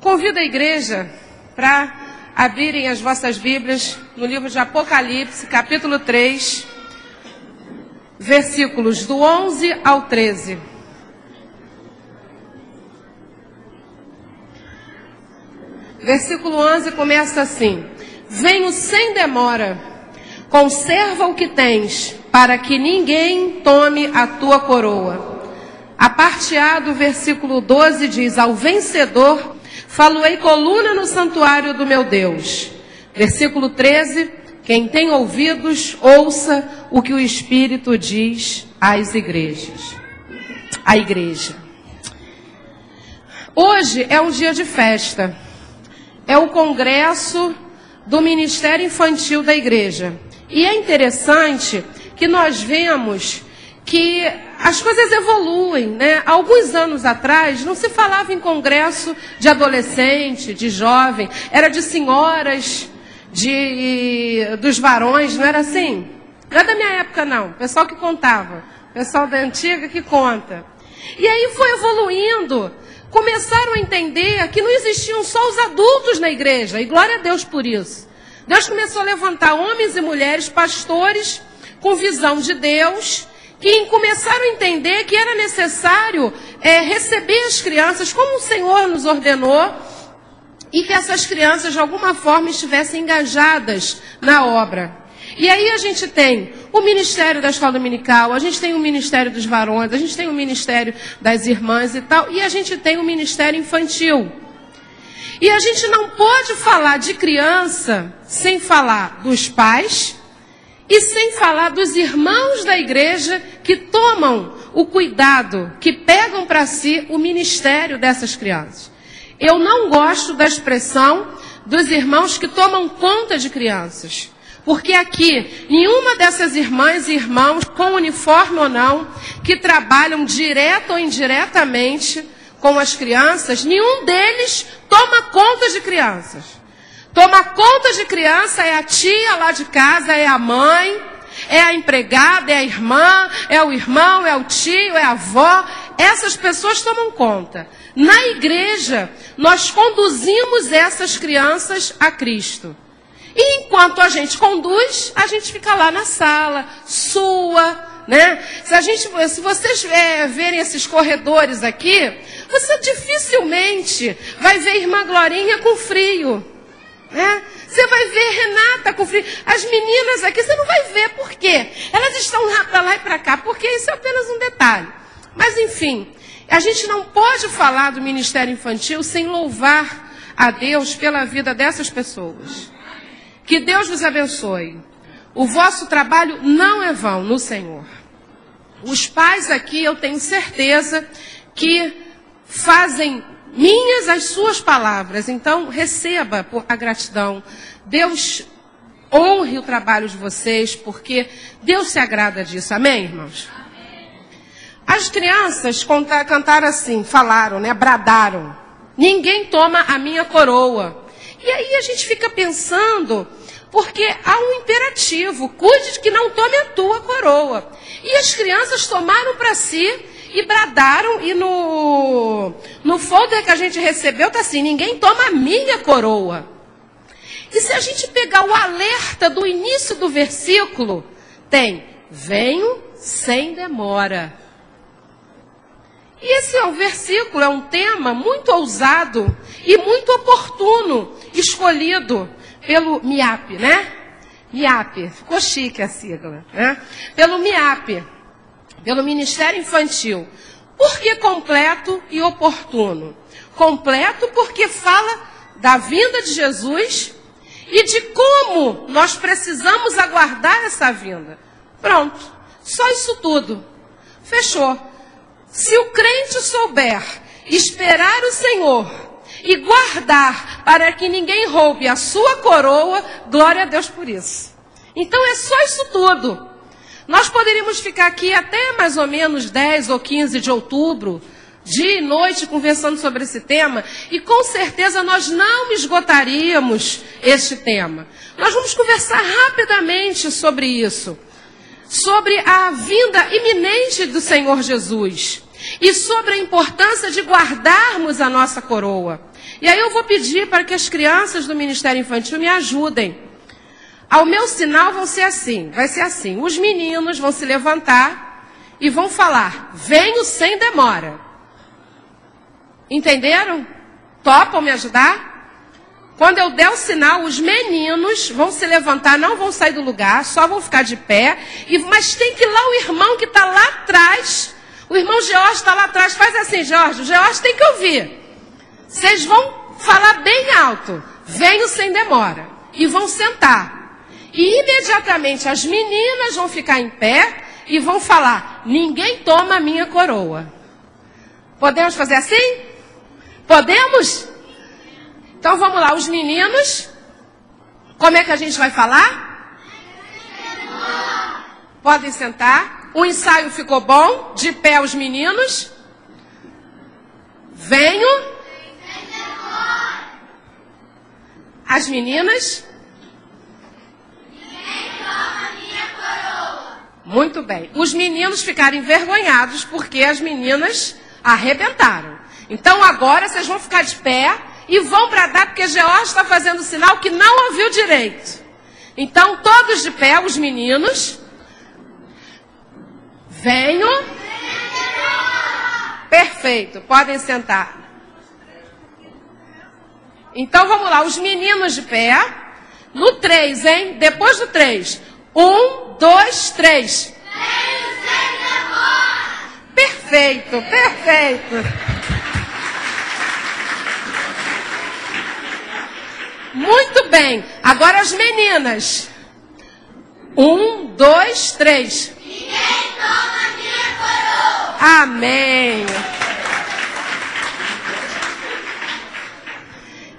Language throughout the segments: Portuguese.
Convido a igreja para abrirem as vossas Bíblias no livro de Apocalipse, capítulo 3, versículos do 11 ao 13. Versículo 11 começa assim: Venho sem demora, conserva o que tens, para que ninguém tome a tua coroa. A parte A do versículo 12 diz: Ao vencedor falo-ei coluna no santuário do meu Deus. Versículo 13: Quem tem ouvidos, ouça o que o Espírito diz às igrejas. A igreja. Hoje é um dia de festa. É o congresso do Ministério Infantil da Igreja. E é interessante que nós vemos que as coisas evoluem, né? Alguns anos atrás não se falava em congresso de adolescente, de jovem, era de senhoras, dos varões, não era assim? Não é da minha época não, o pessoal que contava, o pessoal da antiga que conta. E aí foi evoluindo, começaram a entender que não existiam só os adultos na igreja, e glória a Deus por isso. Deus começou a levantar homens e mulheres, pastores, com visão de Deus, que começaram a entender que era necessário receber as crianças como o Senhor nos ordenou e que essas crianças de alguma forma estivessem engajadas na obra. E aí a gente tem o ministério da escola dominical, a gente tem o ministério dos varões, a gente tem o ministério das irmãs e tal, e a gente tem o ministério infantil. E a gente não pode falar de criança sem falar dos pais e sem falar dos irmãos da igreja que tomam o cuidado, que pegam para si o ministério dessas crianças. Eu não gosto da expressão dos irmãos que tomam conta de crianças. Porque aqui, nenhuma dessas irmãs e irmãos, com uniforme ou não, que trabalham direto ou indiretamente com as crianças, nenhum deles toma conta de crianças. Toma conta de criança é a tia lá de casa, é a mãe, é a empregada, é a irmã, é o irmão, é o tio, é a avó. Essas pessoas tomam conta. Na igreja, nós conduzimos essas crianças a Cristo. E enquanto a gente conduz, a gente fica lá na sala, sua, né? Se vocês verem esses corredores aqui, você dificilmente vai ver irmã Glorinha com frio, né? Você vai ver Renata com frio. As meninas aqui, você não vai ver por quê. Elas estão lá para lá e para cá, porque isso é apenas um detalhe. Mas enfim, a gente não pode falar do ministério infantil sem louvar a Deus pela vida dessas pessoas. Que Deus vos abençoe. O vosso trabalho não é vão no Senhor. Os pais aqui, eu tenho certeza que fazem minhas as suas palavras. Então, receba a gratidão. Deus honre o trabalho de vocês, porque Deus se agrada disso. Amém, irmãos? As crianças cantaram assim, falaram, né? Bradaram. Ninguém toma a minha coroa. E aí a gente fica pensando, porque há um imperativo, cuide de que não tome a tua coroa. E as crianças tomaram para si e bradaram, e no folder que a gente recebeu está assim, ninguém toma a minha coroa. E se a gente pegar o alerta do início do versículo, tem, venho sem demora. E esse é um versículo, é um tema muito ousado e muito oportuno, escolhido pelo MIAP, né? MIAP, ficou chique a sigla, né? Pelo MIAP, pelo Ministério Infantil. Por que completo e oportuno? Completo porque fala da vinda de Jesus e de como nós precisamos aguardar essa vinda. Pronto, só isso tudo. Fechou. Se o crente souber esperar o Senhor e guardar para que ninguém roube a sua coroa, glória a Deus por isso. Então é só isso tudo. Nós poderíamos ficar aqui até mais ou menos 10 ou 15 de outubro, dia e noite, conversando sobre esse tema, e com certeza nós não esgotaríamos este tema. Nós vamos conversar rapidamente sobre isso. Sobre a vinda iminente do Senhor Jesus e sobre a importância de guardarmos a nossa coroa. E aí eu vou pedir para que as crianças do Ministério Infantil me ajudem. Ao meu sinal vai ser assim, os meninos vão se levantar e vão falar, venho sem demora. Entenderam? Topam me ajudar? Quando eu der o sinal, os meninos vão se levantar, não vão sair do lugar, só vão ficar de pé. Mas tem que ir lá o irmão que está lá atrás. O irmão George está lá atrás. Faz assim, Jorge. O George tem que ouvir. Vocês vão falar bem alto. Venho sem demora. E vão sentar. E imediatamente as meninas vão ficar em pé e vão falar, ninguém toma a minha coroa. Podemos fazer assim? Podemos? Então vamos lá, os meninos, como é que a gente vai falar? Podem sentar. O ensaio ficou bom, de pé os meninos. Venho. As meninas. Muito bem. Os meninos ficaram envergonhados porque as meninas arrebentaram. Então agora vocês vão ficar de pé e vão bradar porque George está fazendo sinal que não ouviu direito. Então todos de pé, os meninos. Venho. Perfeito, podem sentar. Então vamos lá, os meninos de pé. No 3, hein? Depois do 3. 1, 2, 3. Perfeito, perfeito. Muito bem. Agora as meninas. 1, 2, 3. Ninguém toma minha coroa. Amém.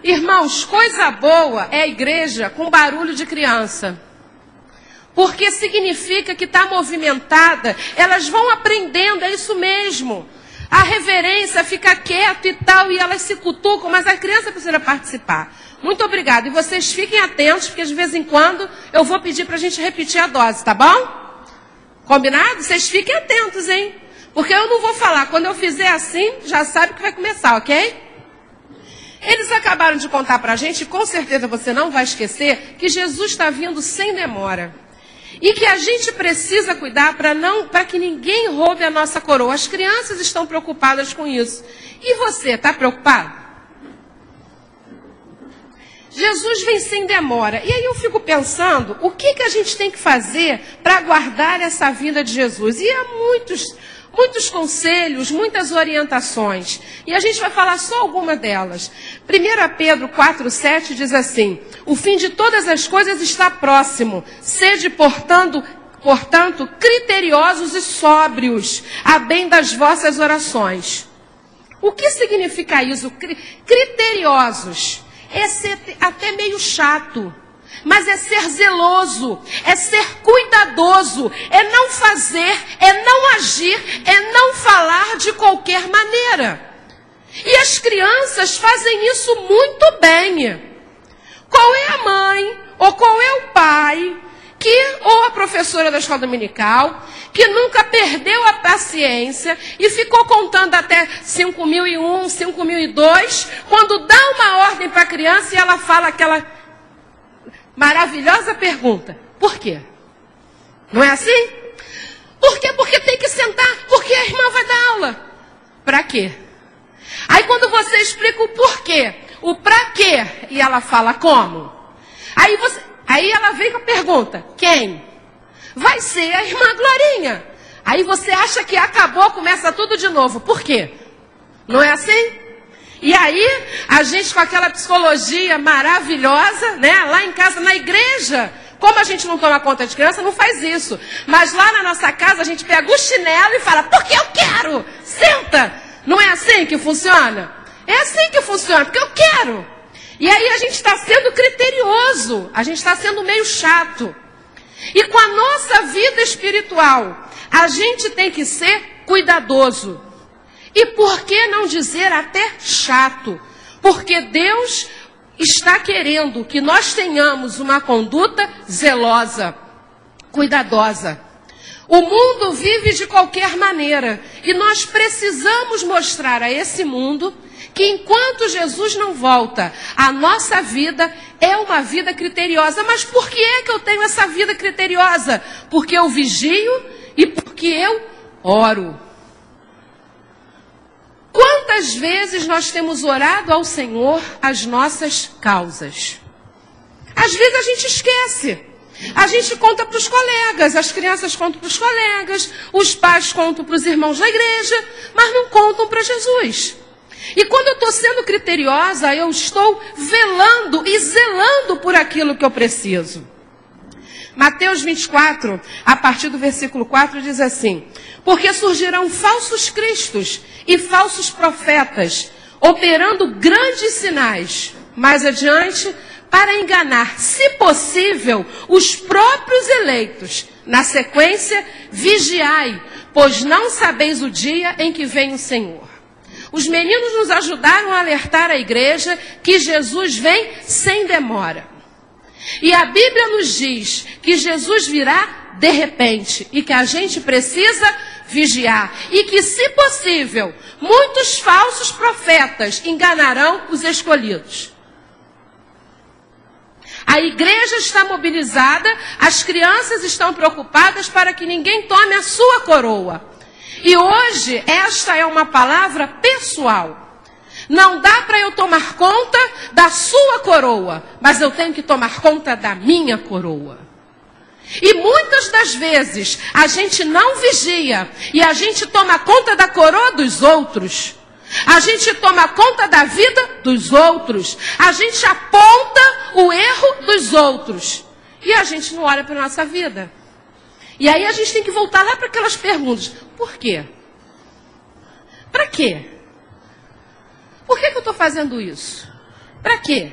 Irmãos, coisa boa é a igreja com barulho de criança. Porque significa que está movimentada, elas vão aprendendo, é isso mesmo. A reverência fica quieto e tal, e elas se cutucam, mas a criança precisa participar. Muito obrigada. E vocês fiquem atentos, porque de vez em quando eu vou pedir para a gente repetir a dose, tá bom? Combinado? Vocês fiquem atentos, hein? Porque eu não vou falar. Quando eu fizer assim, já sabe que vai começar, ok? Eles acabaram de contar para a gente, e com certeza você não vai esquecer, que Jesus está vindo sem demora. E que a gente precisa cuidar para que ninguém roube a nossa coroa. As crianças estão preocupadas com isso. E você, está preocupado? Jesus vem sem demora. E aí eu fico pensando, o que a gente tem que fazer para aguardar essa vinda de Jesus? E há muitos conselhos, muitas orientações. E a gente vai falar só alguma delas. 1 Pedro 4,7 diz assim, o fim de todas as coisas está próximo. Sede, portanto, criteriosos e sóbrios, a bem das vossas orações. O que significa isso? Criteriosos. É ser até meio chato. Mas é ser zeloso, é ser cuidadoso, é não fazer, é não agir, é não falar de qualquer maneira. E as crianças fazem isso muito bem. Qual é a mãe, ou qual é o pai, ou a professora da escola dominical, que nunca perdeu a paciência e ficou contando até 5.001, 5.002, quando dá uma ordem para a criança e ela fala aquela maravilhosa pergunta. Por quê? Não é assim? Por quê? Porque tem que sentar. Porque a irmã vai dar aula. Para quê? Aí quando você explica o porquê, o para quê, e ela fala como, aí ela vem com a pergunta, quem? Vai ser a irmã Glorinha. Aí você acha que acabou, começa tudo de novo. Por quê? Não é assim? E aí, a gente com aquela psicologia maravilhosa, né? Lá em casa, na igreja, como a gente não toma conta de criança, não faz isso. Mas lá na nossa casa, a gente pega o chinelo e fala, porque eu quero, senta. Não é assim que funciona? É assim que funciona, porque eu quero. E aí a gente está sendo criterioso, a gente está sendo meio chato. E com a nossa vida espiritual, a gente tem que ser cuidadoso. E por que não dizer até chato? Porque Deus está querendo que nós tenhamos uma conduta zelosa, cuidadosa. O mundo vive de qualquer maneira. E nós precisamos mostrar a esse mundo que enquanto Jesus não volta, a nossa vida é uma vida criteriosa. Mas por que é que eu tenho essa vida criteriosa? Porque eu vigio e porque eu oro. Quantas vezes nós temos orado ao Senhor as nossas causas? Às vezes a gente esquece. A gente conta para os colegas, as crianças contam para os colegas, os pais contam para os irmãos da igreja, mas não contam para Jesus. E quando eu estou sendo criteriosa, eu estou velando e zelando por aquilo que eu preciso. Mateus 24, a partir do versículo 4, diz assim: porque surgirão falsos cristos e falsos profetas, operando grandes sinais. Mais adiante, para enganar, se possível, os próprios eleitos. Na sequência, vigiai, pois não sabeis o dia em que vem o Senhor. Os meninos nos ajudaram a alertar a igreja que Jesus vem sem demora. E a Bíblia nos diz que Jesus virá de repente e que a gente precisa vigiar. E que, se possível, muitos falsos profetas enganarão os escolhidos. A igreja está mobilizada, as crianças estão preocupadas para que ninguém tome a sua coroa. E hoje, esta é uma palavra pessoal. Não dá para eu tomar conta da sua coroa, mas eu tenho que tomar conta da minha coroa. E muitas das vezes, a gente não vigia e a gente toma conta da coroa dos outros. A gente toma conta da vida dos outros. A gente aponta o erro dos outros. E a gente não olha para a nossa vida. E aí a gente tem que voltar lá para aquelas perguntas. Por quê? Para quê? Por que eu estou fazendo isso? Para quê?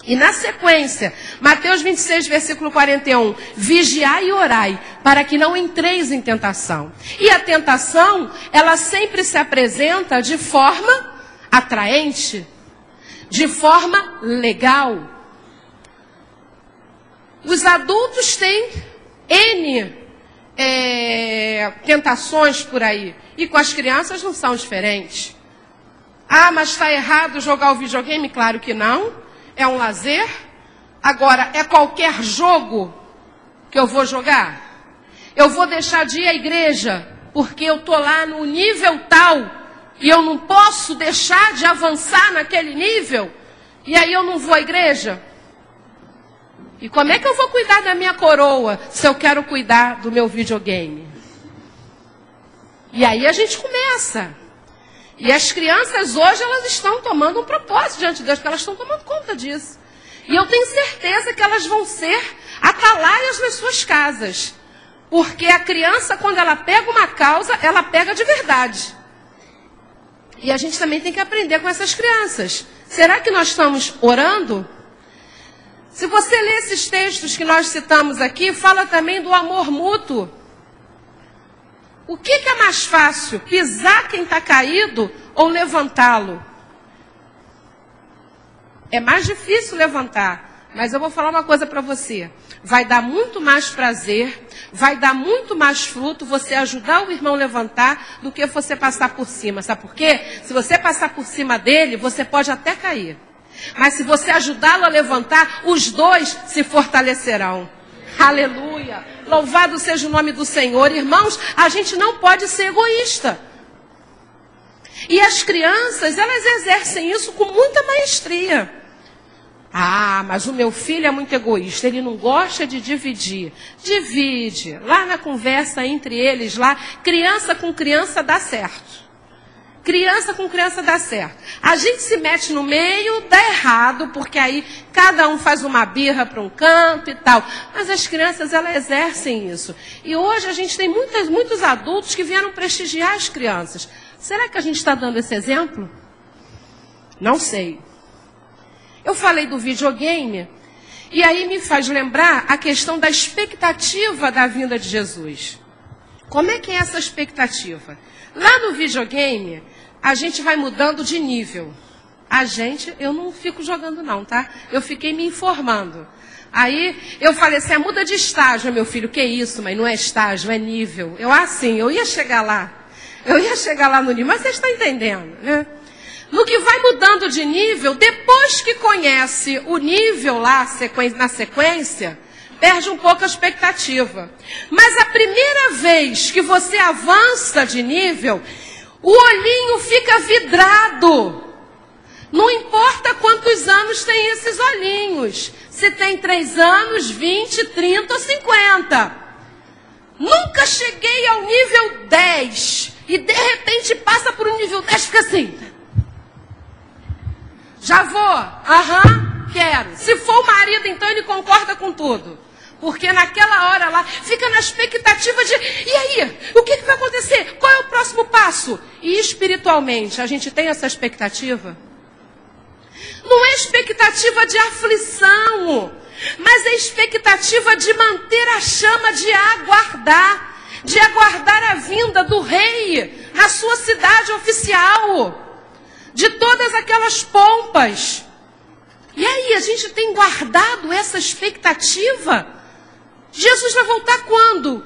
E na sequência, Mateus 26, versículo 41, vigiai e orai, para que não entreis em tentação. E a tentação, ela sempre se apresenta de forma atraente, de forma legal. Os adultos têm N tentações por aí, e com as crianças não são diferentes. Ah, mas está errado jogar o videogame? Claro que não. É um lazer. Agora, é qualquer jogo que eu vou jogar? Eu vou deixar de ir à igreja porque eu estou lá no nível tal e eu não posso deixar de avançar naquele nível? E aí eu não vou à igreja? E como é que eu vou cuidar da minha coroa se eu quero cuidar do meu videogame? E aí a gente começa. E as crianças hoje, elas estão tomando um propósito diante de Deus, porque elas estão tomando conta disso. E eu tenho certeza que elas vão ser atalaias nas suas casas. Porque a criança, quando ela pega uma causa, ela pega de verdade. E a gente também tem que aprender com essas crianças. Será que nós estamos orando? Se você ler esses textos que nós citamos aqui, fala também do amor mútuo. O que é mais fácil? Pisar quem está caído ou levantá-lo? É mais difícil levantar. Mas eu vou falar uma coisa para você. Vai dar muito mais prazer, vai dar muito mais fruto você ajudar o irmão a levantar do que você passar por cima. Sabe por quê? Se você passar por cima dele, você pode até cair. Mas se você ajudá-lo a levantar, os dois se fortalecerão. Aleluia! Louvado seja o nome do Senhor. Irmãos, a gente não pode ser egoísta. E as crianças, elas exercem isso com muita maestria. Ah, mas o meu filho é muito egoísta, ele não gosta de dividir. Divide. Lá na conversa entre eles, lá, criança com criança dá certo. Criança com criança dá certo. A gente se mete no meio, dá errado, porque aí cada um faz uma birra para um canto e tal. Mas as crianças, elas exercem isso. E hoje a gente tem muitos adultos que vieram prestigiar as crianças. Será que a gente está dando esse exemplo? Não sei. Eu falei do videogame, e aí me faz lembrar a questão da expectativa da vinda de Jesus. Como é que é essa expectativa? Lá no videogame, a gente vai mudando de nível. Eu não fico jogando não, tá? Eu fiquei me informando. Aí eu falei assim, muda de estágio, meu filho. Que isso, mãe? Não é estágio, é nível. Eu ia chegar lá. Eu ia chegar lá no nível, mas você está entendendo, né? No que vai mudando de nível, depois que conhece o nível lá na sequência, perde um pouco a expectativa. Mas a primeira vez que você avança de nível, o olhinho fica vidrado. Não importa quantos anos tem esses olhinhos. Se tem 3 anos, 20, 30 ou 50. Nunca cheguei ao nível 10. E de repente passa por um nível 10 e fica assim. Já vou. Quero. Se for o marido, então ele concorda com tudo. Porque naquela hora lá, fica na expectativa de, e aí? O que vai acontecer? Qual é o próximo passo? E espiritualmente, a gente tem essa expectativa? Não é expectativa de aflição, mas é expectativa de manter a chama, de aguardar a vinda do rei na sua cidade oficial, de todas aquelas pompas. E aí, a gente tem guardado essa expectativa? Jesus vai voltar quando?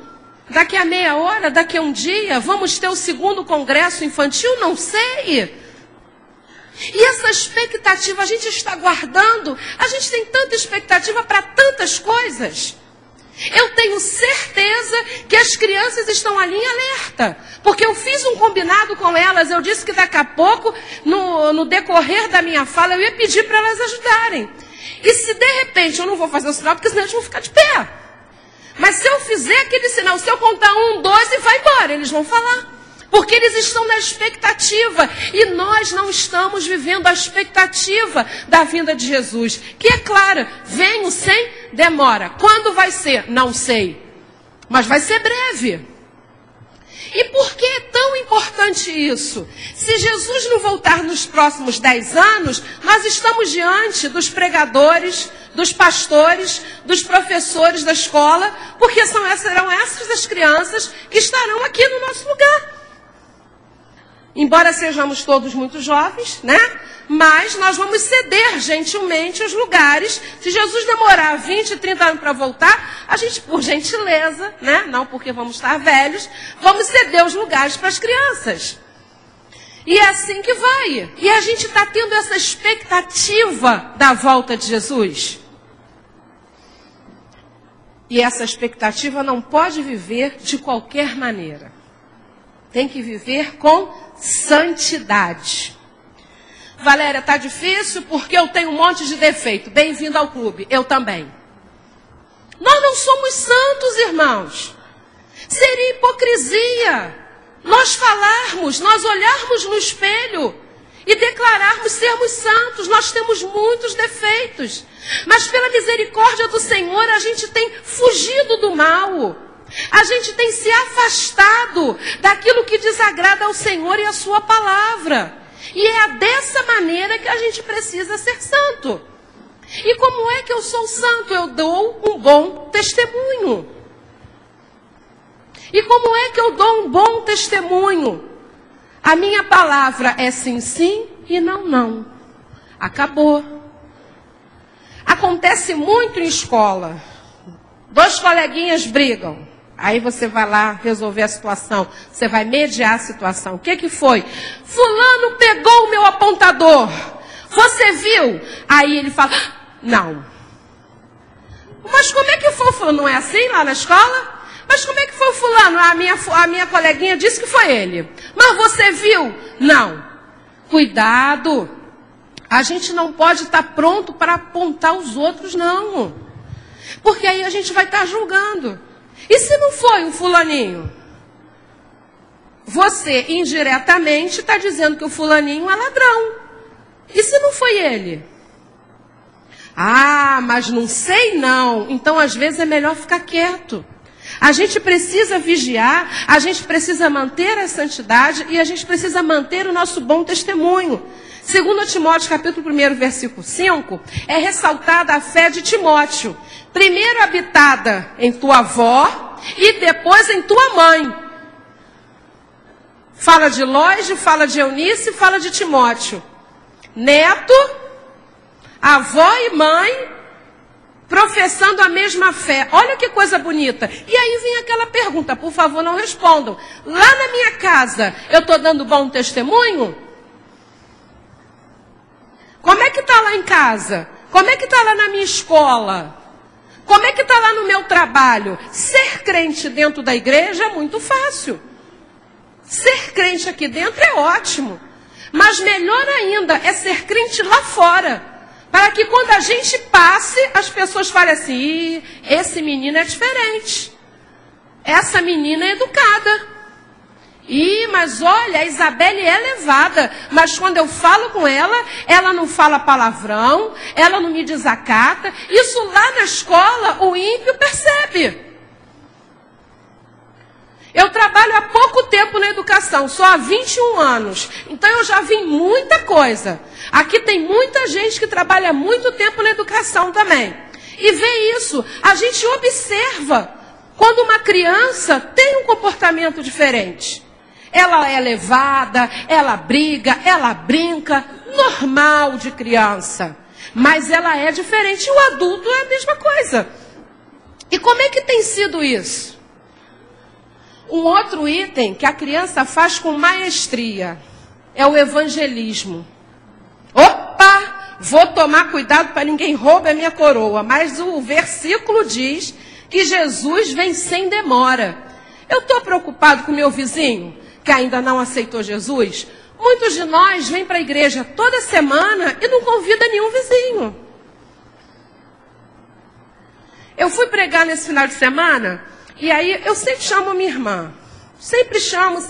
Daqui a meia hora? Daqui a um dia? Vamos ter o 2º congresso infantil? Não sei. E essa expectativa a gente está guardando. A gente tem tanta expectativa para tantas coisas. Eu tenho certeza que as crianças estão ali em alerta. Porque eu fiz um combinado com elas. Eu disse que daqui a pouco, no decorrer da minha fala, eu ia pedir para elas ajudarem. E se de repente eu não vou fazer o sinal, porque senão eles vão ficar de pé. Mas se eu fizer aquele sinal, se eu contar 1, 2 e vai embora, eles vão falar. Porque eles estão na expectativa. E nós não estamos vivendo a expectativa da vinda de Jesus. Que é clara, venho sem demora. Quando vai ser? Não sei. Mas vai ser breve. E por que é tão importante isso? Se Jesus não voltar nos próximos 10 anos, nós estamos diante dos pregadores, dos pastores, dos professores da escola, porque serão essas as crianças que estarão aqui no nosso lugar. Embora sejamos todos muito jovens, né? Mas nós vamos ceder gentilmente os lugares. Se Jesus demorar 20, 30 anos para voltar, a gente, por gentileza, né? Não porque vamos estar velhos, vamos ceder os lugares para as crianças. E é assim que vai. E a gente está tendo essa expectativa da volta de Jesus. E essa expectativa não pode viver de qualquer maneira. Tem que viver com santidade. Valéria, tá difícil porque eu tenho um monte de defeito. Bem-vindo ao clube. Eu também. Nós não somos santos, irmãos. Seria hipocrisia nós falarmos, nós olharmos no espelho e declararmos sermos santos. Nós temos muitos defeitos. Mas pela misericórdia do Senhor, a gente tem fugido do mal. A gente tem se afastado daquilo que desagrada ao Senhor e à sua palavra. E é dessa maneira que a gente precisa ser santo. E como é que eu sou santo? Eu dou um bom testemunho. E como é que eu dou um bom testemunho? A minha palavra é sim, sim e não, não. Acabou. Acontece muito em escola. 2 coleguinhas brigam. Aí você vai lá resolver a situação. Você vai mediar a situação. O que foi? Fulano pegou o meu apontador. Você viu? Aí ele fala, não. Mas como é que foi o fulano? Não é assim lá na escola? Mas como é que foi o fulano? A minha coleguinha disse que foi ele. Mas você viu? Não. Cuidado. A gente não pode estar pronto para apontar os outros, não. Porque aí a gente vai estar julgando. E se não foi um fulaninho? Você, indiretamente, está dizendo que o fulaninho é ladrão. E se não foi ele? Ah, mas não sei não. Então, às vezes, é melhor ficar quieto. A gente precisa vigiar, a gente precisa manter a santidade e a gente precisa manter o nosso bom testemunho. 2 Timóteo, capítulo 1, versículo 5, é ressaltada a fé de Timóteo. Primeiro habitada em tua avó e depois em tua mãe. Fala de Lóide, fala de Eunice, fala de Timóteo. Neto, avó e mãe, professando a mesma fé. Olha que coisa bonita. E aí vem aquela pergunta, por favor, não respondam. Lá na minha casa, eu estou dando bom testemunho? que está lá em casa? Como é que está lá na minha escola? Como é que está lá no meu trabalho? Ser crente dentro da igreja é muito fácil. Ser crente aqui dentro é ótimo. Mas melhor ainda é ser crente lá fora. Para que quando a gente passe, as pessoas falem assim, esse menino é diferente. Essa menina é educada. Mas olha, a Isabelle é levada, mas quando eu falo com ela, ela não fala palavrão, ela não me desacata. Isso lá na escola, o ímpio percebe. Eu trabalho há pouco tempo na educação, só há 21 anos. Então eu já vi muita coisa. Aqui tem muita gente que trabalha há muito tempo na educação também. E vê isso, a gente observa quando uma criança tem um comportamento diferente. Ela é levada, ela briga, ela brinca, normal de criança. Mas ela é diferente, o adulto é a mesma coisa. E como é que tem sido isso? Um outro item que a criança faz com maestria é o evangelismo. Opa, vou tomar cuidado para ninguém roubar a minha coroa. Mas o versículo diz que Jesus vem sem demora. Eu estou preocupado com o meu vizinho, que ainda não aceitou Jesus. Muitos de nós vêm para a igreja toda semana e não convida nenhum vizinho. Eu fui pregar nesse final de semana, e aí eu sempre chamo a minha irmã. Sempre chamo.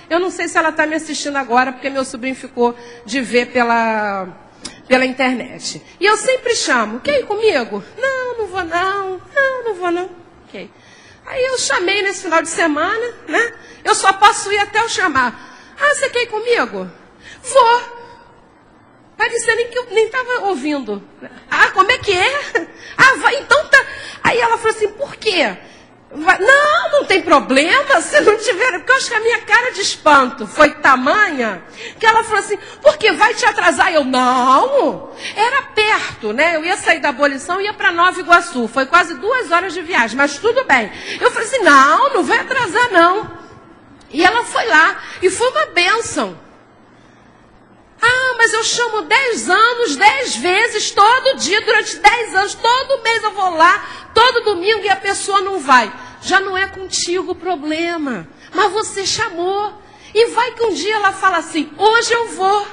Eu não sei se ela está me assistindo agora, porque meu sobrinho ficou de ver pela internet. E eu sempre chamo, quer ir comigo? Não vou não. Ok. Aí eu chamei nesse final de semana, né? Eu só posso ir até eu chamar. Você quer ir comigo? Vou. Parecia nem que eu nem estava ouvindo. Como é que é? Vai, então tá. Aí ela falou assim, por quê? Não tem problema se não tiver. Porque eu acho que a minha cara de espanto foi tamanha que ela falou assim, porque vai te atrasar? Eu, não. Era perto, né? Eu ia sair da Abolição e ia para Nova Iguaçu. Foi quase 2 horas de viagem, mas tudo bem. Eu falei assim, não vai atrasar não. E ela foi lá e foi uma bênção. Mas eu chamo 10 anos, 10 vezes, todo dia, durante 10 anos, todo mês eu vou lá, todo domingo, e a pessoa não vai. Já não é contigo o problema, mas você chamou. E vai que um dia ela fala assim, hoje eu vou.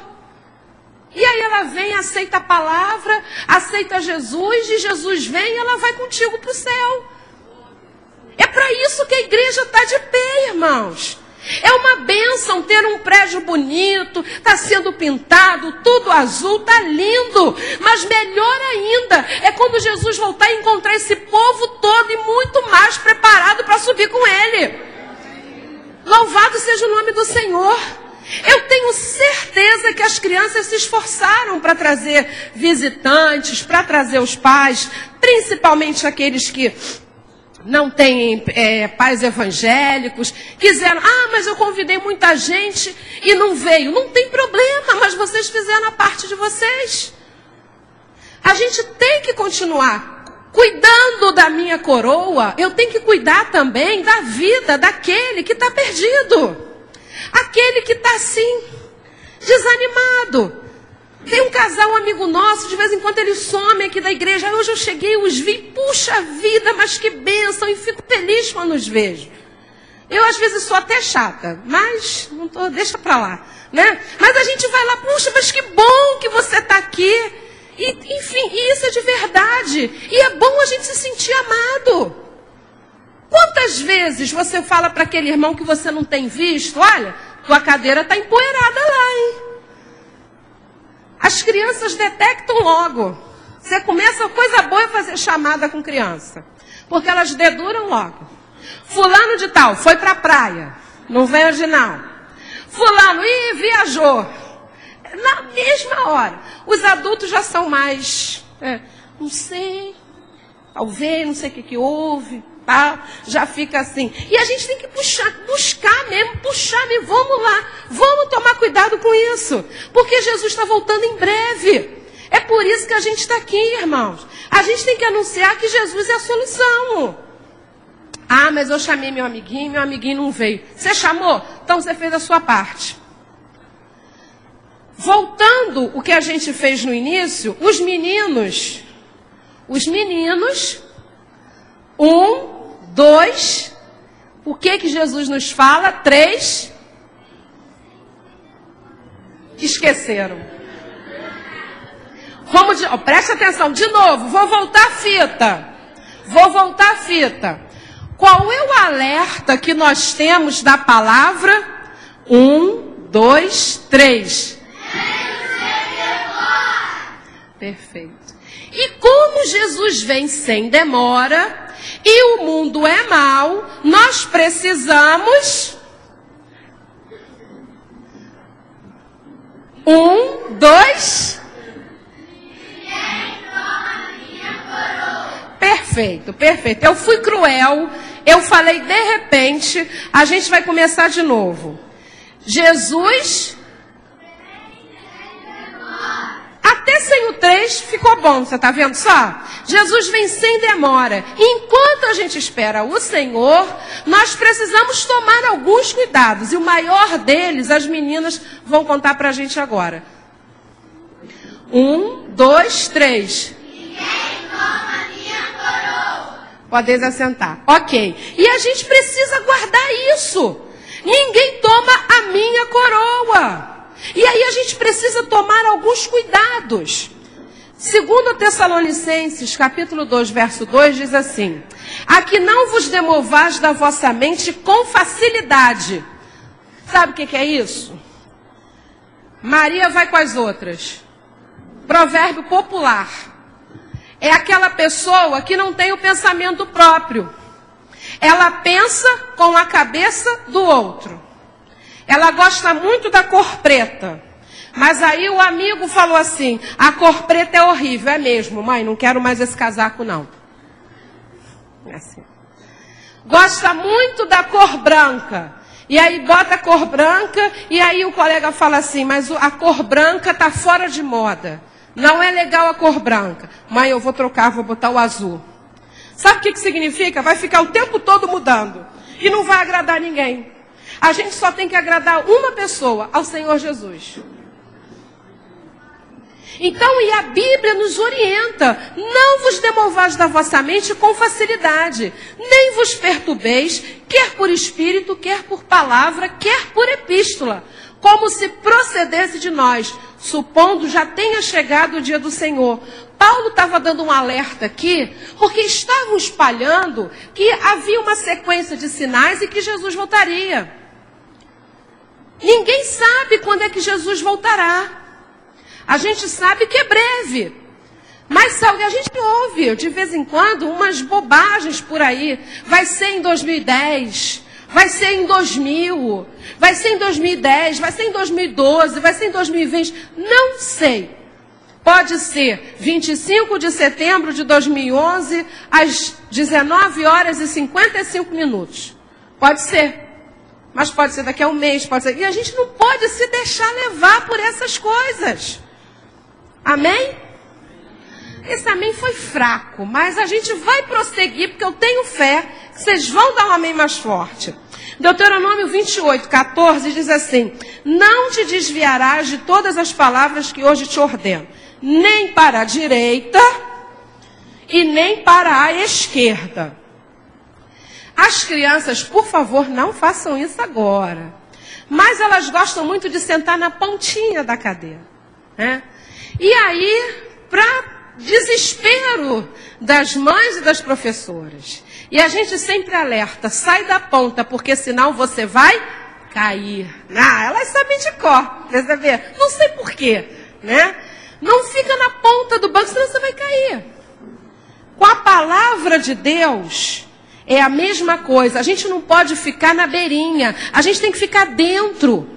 E aí ela vem, aceita a palavra, aceita Jesus, e Jesus vem e ela vai contigo para o céu. É para isso que a igreja está de pé, irmãos. É uma bênção ter um prédio bonito, está sendo pintado, tudo azul, está lindo. Mas melhor ainda é quando Jesus voltar e encontrar esse povo todo e muito mais preparado para subir com ele. Louvado seja o nome do Senhor. Eu tenho certeza que as crianças se esforçaram para trazer visitantes, para trazer os pais, principalmente aqueles que não têm pais evangélicos, quiseram, mas eu convidei muita gente e não veio. Não tem problema, mas vocês fizeram a parte de vocês. A gente tem que continuar cuidando da minha coroa, eu tenho que cuidar também da vida daquele que está perdido. Aquele que está assim, desanimado. Tem um casal, um amigo nosso, de vez em quando eles somem aqui da igreja. Hoje eu cheguei, os vi, puxa vida, mas que bênção, e fico feliz quando os vejo. Eu às vezes sou até chata, mas não tô, deixa pra lá, né? Mas a gente vai lá, puxa, mas que bom que você está aqui. E, enfim, isso é de verdade. E é bom a gente se sentir amado. Quantas vezes você fala para aquele irmão que você não tem visto, olha, tua cadeira está empoeirada lá, hein? As crianças detectam logo. Você começa, coisa boa é fazer chamada com criança. Porque elas deduram logo. Fulano de tal, foi para a praia. Não vem hoje não. Fulano, viajou. Na mesma hora. Os adultos já são mais, não sei, talvez, não sei o que houve. Tá? Já fica assim. E a gente tem que buscar mesmo, vamos lá. Vamos tomar cuidado com isso. Porque Jesus está voltando em breve. É por isso que a gente está aqui, irmãos. A gente tem que anunciar que Jesus é a solução. Mas eu chamei meu amiguinho não veio. Você chamou? Então você fez a sua parte. Voltando o que a gente fez no início, os meninos, 1, 2, o que Jesus nos fala? 3, esqueceram. Preste atenção, de novo, vou voltar a fita. Qual é o alerta que nós temos da palavra? 1, 2, 3. Perfeito. E como Jesus vem sem demora, e o mundo é mau, nós precisamos... 1, 2... Perfeito. Eu fui cruel, eu falei de repente, a gente vai começar de novo. Jesus, até sem o 3 ficou bom, você está vendo só? Jesus vem sem demora. Enquanto a gente espera o Senhor, nós precisamos tomar alguns cuidados. E o maior deles, as meninas vão contar para a gente agora. 1, 2, 3. Podem assentar. Ok. E a gente precisa guardar isso. Ninguém toma a minha coroa. E aí a gente precisa tomar alguns cuidados. 2 Tessalonicenses, capítulo 2, verso 2, diz assim: a que não vos demovais da vossa mente com facilidade. Sabe o que é isso? Maria vai com as outras. Provérbio popular. É aquela pessoa que não tem o pensamento próprio. Ela pensa com a cabeça do outro. Ela gosta muito da cor preta. Mas aí o amigo falou assim: a cor preta é horrível. É mesmo, mãe, não quero mais esse casaco não. É assim. Gosta muito da cor branca. E aí bota a cor branca e aí o colega fala assim: mas a cor branca está fora de moda. Não é legal a cor branca. Mãe, eu vou trocar, vou botar o azul. Sabe o que significa? Vai ficar o tempo todo mudando. E não vai agradar ninguém. A gente só tem que agradar uma pessoa, ao Senhor Jesus. Então, e a Bíblia nos orienta: não vos demovais da vossa mente com facilidade, nem vos perturbeis, quer por espírito, quer por palavra, quer por epístola, como se procedesse de nós, supondo já tenha chegado o dia do Senhor. Paulo estava dando um alerta aqui, porque estavam espalhando que havia uma sequência de sinais e que Jesus voltaria. Ninguém sabe quando é que Jesus voltará. A gente sabe que é breve. Mas a gente ouve, de vez em quando, umas bobagens por aí. Vai ser em 2010, vai ser em 2000, vai ser em 2010, vai ser em 2012, vai ser em 2020. Não sei. Pode ser 25 de setembro de 2011, às 19 horas e 55 minutos. Pode ser. Mas pode ser daqui a um mês, pode ser. E a gente não pode se deixar levar por essas coisas. Amém? Esse amém foi fraco, mas a gente vai prosseguir, porque eu tenho fé que vocês vão dar um amém mais forte. Deuteronômio 28, 14 diz assim: não te desviarás de todas as palavras que hoje te ordeno, nem para a direita e nem para a esquerda. As crianças, por favor, não façam isso agora. Mas elas gostam muito de sentar na pontinha da cadeira, né? E aí, para desespero das mães e das professoras, e a gente sempre alerta: sai da ponta, porque senão você vai cair. Elas sabem de cor, percebe? Não sei porquê, né? Não fica na ponta do banco, senão você vai cair. Com a palavra de Deus é a mesma coisa. A gente não pode ficar na beirinha, a gente tem que ficar dentro.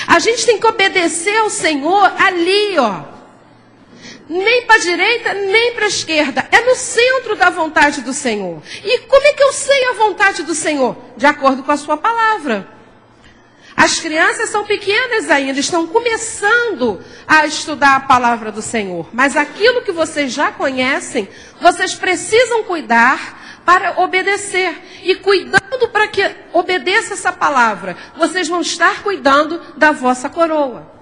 A gente tem que obedecer ao Senhor ali, ó. Nem para a direita, nem para a esquerda. É no centro da vontade do Senhor. E como é que eu sei a vontade do Senhor? De acordo com a sua palavra. As crianças são pequenas ainda, estão começando a estudar a palavra do Senhor. Mas aquilo que vocês já conhecem, vocês precisam cuidar para obedecer. E cuidando para que obedeça essa palavra, vocês vão estar cuidando da vossa coroa.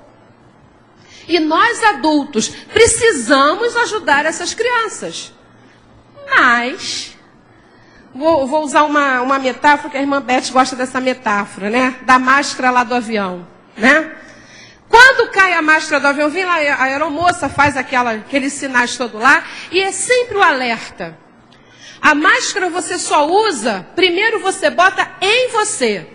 E nós adultos precisamos ajudar essas crianças. Mas, vou usar uma metáfora, que a irmã Beth gosta dessa metáfora, né? Da máscara lá do avião, né? Quando cai a máscara do avião, vem lá a aeromoça, faz aqueles sinais todo lá, e é sempre o alerta. A máscara você só usa, primeiro você bota em você,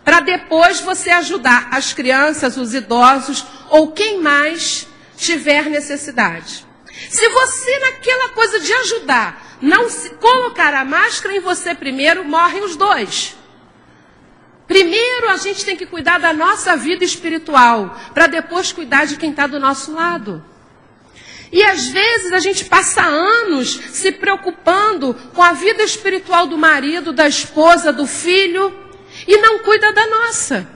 para depois você ajudar as crianças, os idosos, ou quem mais tiver necessidade. Se você, naquela coisa de ajudar, não se colocar a máscara em você primeiro, morrem os dois. Primeiro a gente tem que cuidar da nossa vida espiritual, para depois cuidar de quem está do nosso lado. E às vezes a gente passa anos se preocupando com a vida espiritual do marido, da esposa, do filho, e não cuida da nossa.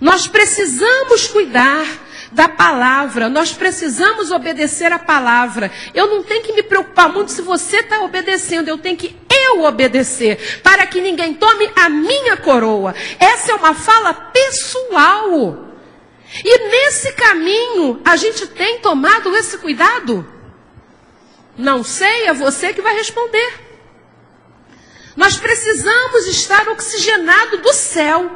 Nós precisamos cuidar da palavra, nós precisamos obedecer a palavra. Eu não tenho que me preocupar muito se você está obedecendo, eu tenho que obedecer, para que ninguém tome a minha coroa. Essa é uma fala pessoal. E nesse caminho, a gente tem tomado esse cuidado? Não sei, é você que vai responder. Nós precisamos estar oxigenado do céu.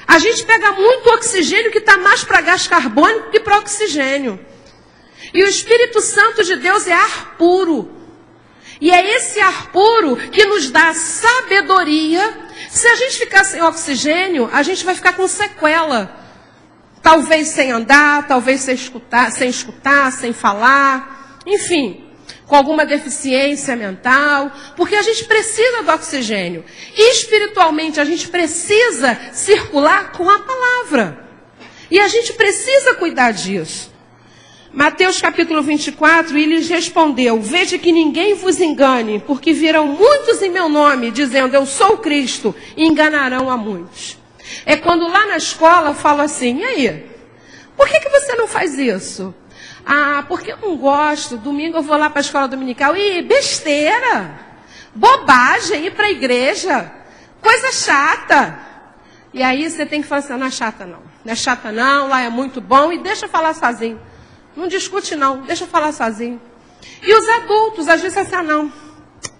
A gente pega muito oxigênio que está mais para gás carbônico que para oxigênio. E o Espírito Santo de Deus é ar puro. E é esse ar puro que nos dá sabedoria. Se a gente ficar sem oxigênio, a gente vai ficar com sequela. Talvez sem andar, talvez sem escutar, sem falar. Enfim, com alguma deficiência mental. Porque a gente precisa do oxigênio. E espiritualmente a gente precisa circular com a palavra. E a gente precisa cuidar disso. Mateus capítulo 24, e lhes respondeu: vede que ninguém vos engane, porque virão muitos em meu nome, dizendo eu sou o Cristo, e enganarão a muitos. É quando lá na escola falo assim: e aí, por que você não faz isso? Ah, porque eu não gosto, domingo eu vou lá para a escola dominical. Ih, besteira, bobagem, ir para a igreja, coisa chata. E aí você tem que falar assim: não é chata não, não é chata não, lá é muito bom, e deixa eu falar sozinho. Não discute não, deixa eu falar sozinho. E os adultos, às vezes assim, não.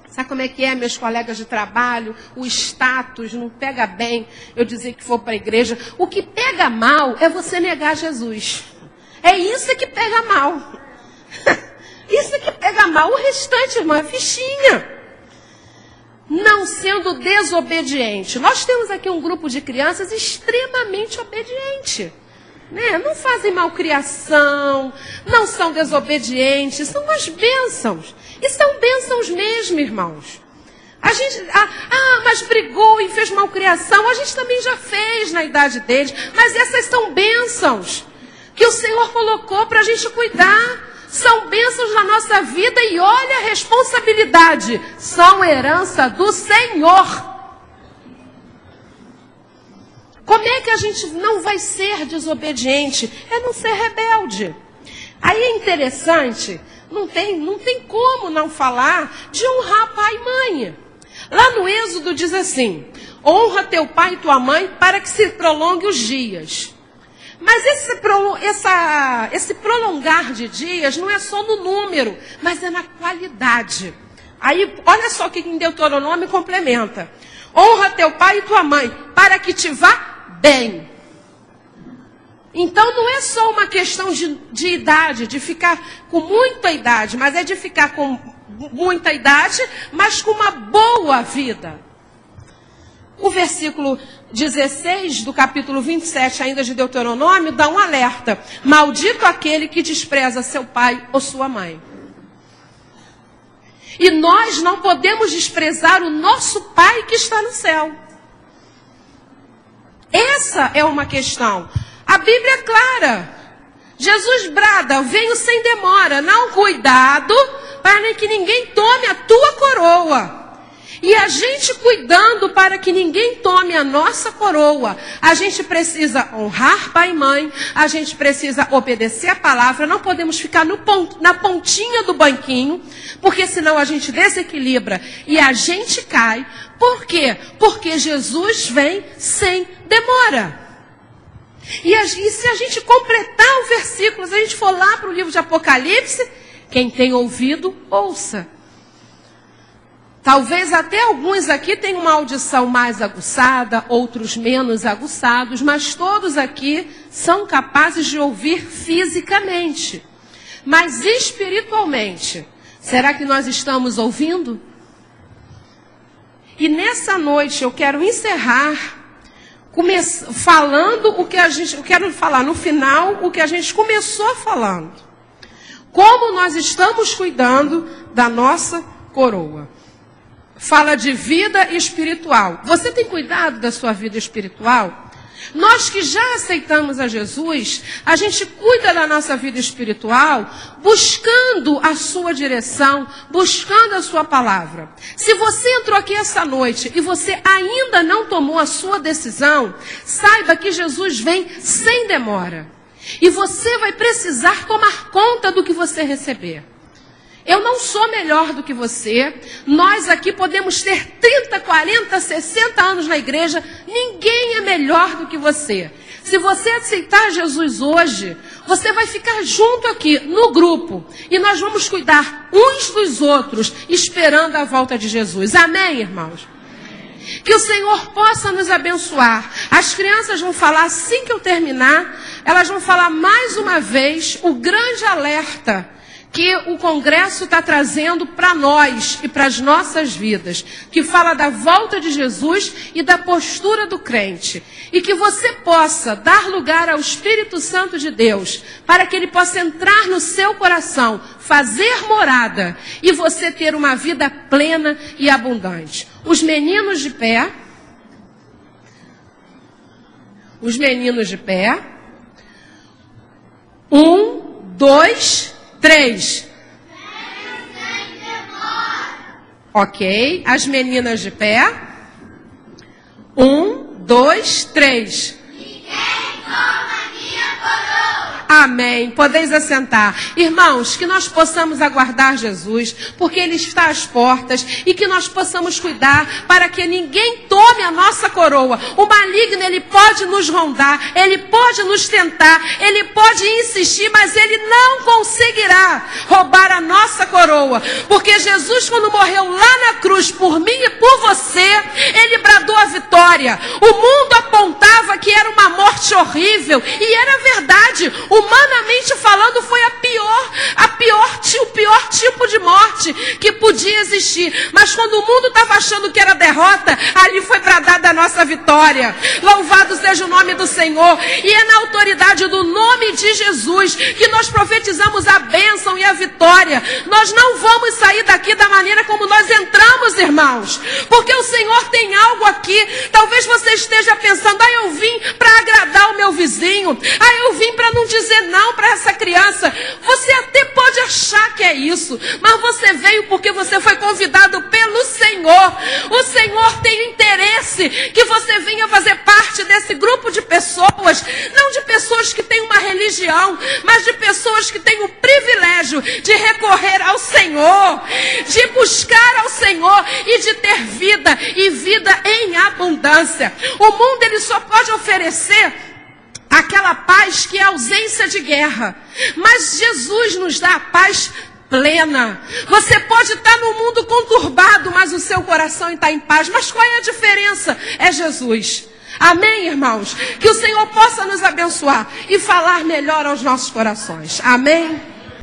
Sabe como é que é, meus colegas de trabalho? O status não pega bem eu dizer que for para a igreja. O que pega mal é você negar Jesus. É isso que pega mal. Isso que pega mal. O restante, irmão, é fichinha. Não sendo desobediente. Nós temos aqui um grupo de crianças extremamente obediente. Né? Não fazem malcriação, não são desobedientes, são umas bênçãos. E são bênçãos mesmo, irmãos. A gente, mas brigou e fez malcriação, a gente também já fez na idade deles. Mas essas são bênçãos que o Senhor colocou para a gente cuidar. São bênçãos na nossa vida e olha a responsabilidade. São herança do Senhor. Como é que a gente não vai ser desobediente? É não ser rebelde. Aí é interessante, não tem como não falar de honrar pai e mãe. Lá no Êxodo diz assim: honra teu pai e tua mãe para que se prolongue os dias. Mas esse prolongar de dias não é só no número, mas é na qualidade. Aí, olha só o que em Deuteronômio complementa. Honra teu pai e tua mãe para que te vá bem. Então não é só uma questão de idade, de ficar com muita idade, mas é de ficar com muita idade, mas com uma boa vida. O versículo 16 do capítulo 27 ainda de Deuteronômio dá um alerta: maldito aquele que despreza seu pai ou sua mãe. E nós não podemos desprezar o nosso pai que está no céu. Essa é uma questão. A Bíblia é clara. Jesus brada: venho sem demora. Não, cuidado para que ninguém tome a tua coroa. E a gente cuidando para que ninguém tome a nossa coroa, a gente precisa honrar pai e mãe, a gente precisa obedecer a palavra, não podemos ficar na pontinha do banquinho, porque senão a gente desequilibra e a gente cai. Por quê? Porque Jesus vem sem demora. E se a gente completar o versículo, se a gente for lá para o livro de Apocalipse, quem tem ouvido, ouça. Talvez até alguns aqui tenham uma audição mais aguçada, outros menos aguçados, mas todos aqui são capazes de ouvir fisicamente. Mas espiritualmente, será que nós estamos ouvindo? E nessa noite eu quero encerrar falando eu quero falar no final o que a gente começou falando. Como nós estamos cuidando da nossa coroa. Fala de vida espiritual. Você tem cuidado da sua vida espiritual? Nós que já aceitamos a Jesus, a gente cuida da nossa vida espiritual, buscando a sua direção, buscando a sua palavra. Se você entrou aqui essa noite e você ainda não tomou a sua decisão, saiba que Jesus vem sem demora. E você vai precisar tomar conta do que você receber. Eu não sou melhor do que você. Nós aqui podemos ter 30, 40, 60 anos na igreja. Ninguém é melhor do que você. Se você aceitar Jesus hoje, você vai ficar junto aqui no grupo. E nós vamos cuidar uns dos outros, esperando a volta de Jesus. Amém, irmãos? Que o Senhor possa nos abençoar. As crianças vão falar assim que eu terminar. Elas vão falar mais uma vez o grande alerta que o Congresso está trazendo para nós e para as nossas vidas, que fala da volta de Jesus e da postura do crente, e que você possa dar lugar ao Espírito Santo de Deus, para que ele possa entrar no seu coração, fazer morada, e você ter uma vida plena e abundante. Os meninos de pé. Os meninos de pé. 1, 2, 3. Ok. As meninas de pé. 1, 2, 3. Ninguém toma minha coroa. Amém. Podeis assentar. Irmãos, que nós possamos aguardar Jesus, porque Ele está às portas, e que nós possamos cuidar para que ninguém tome a nossa coroa. O maligno, ele pode nos rondar, ele pode nos tentar, ele pode insistir, mas ele não conseguirá roubar a nossa coroa. Porque Jesus, quando morreu lá na cruz por mim e por você, ele bradou a vitória. O mundo apontava que era uma morte horrível, e era verdade. Humanamente falando, foi o pior tipo de morte que podia existir. Mas quando o mundo estava achando que era derrota, ali foi bradada a nossa vitória. Louvado seja o nome do Senhor. E é na autoridade do nome de Jesus que nós profetizamos a bênção e a vitória. Nós não vamos sair daqui da maneira como nós entramos, irmãos. Porque o Senhor tem algo aqui. Talvez você esteja pensando, eu vim para agradar o meu vizinho. Eu vim para não dizer não para essa criança. Você até pode achar que é isso, mas você veio porque você foi convidado pelo Senhor. O Senhor tem interesse que você venha fazer parte desse grupo de pessoas, não de pessoas que têm uma religião, mas de pessoas que têm o privilégio de recorrer ao Senhor, de buscar ao Senhor e de ter vida, e vida em abundância. O mundo, ele só pode oferecer aquela paz que é ausência de guerra. Mas Jesus nos dá a paz plena. Você pode estar no mundo conturbado, mas o seu coração está em paz. Mas qual é a diferença? É Jesus. Amém, irmãos? Que o Senhor possa nos abençoar e falar melhor aos nossos corações. Amém?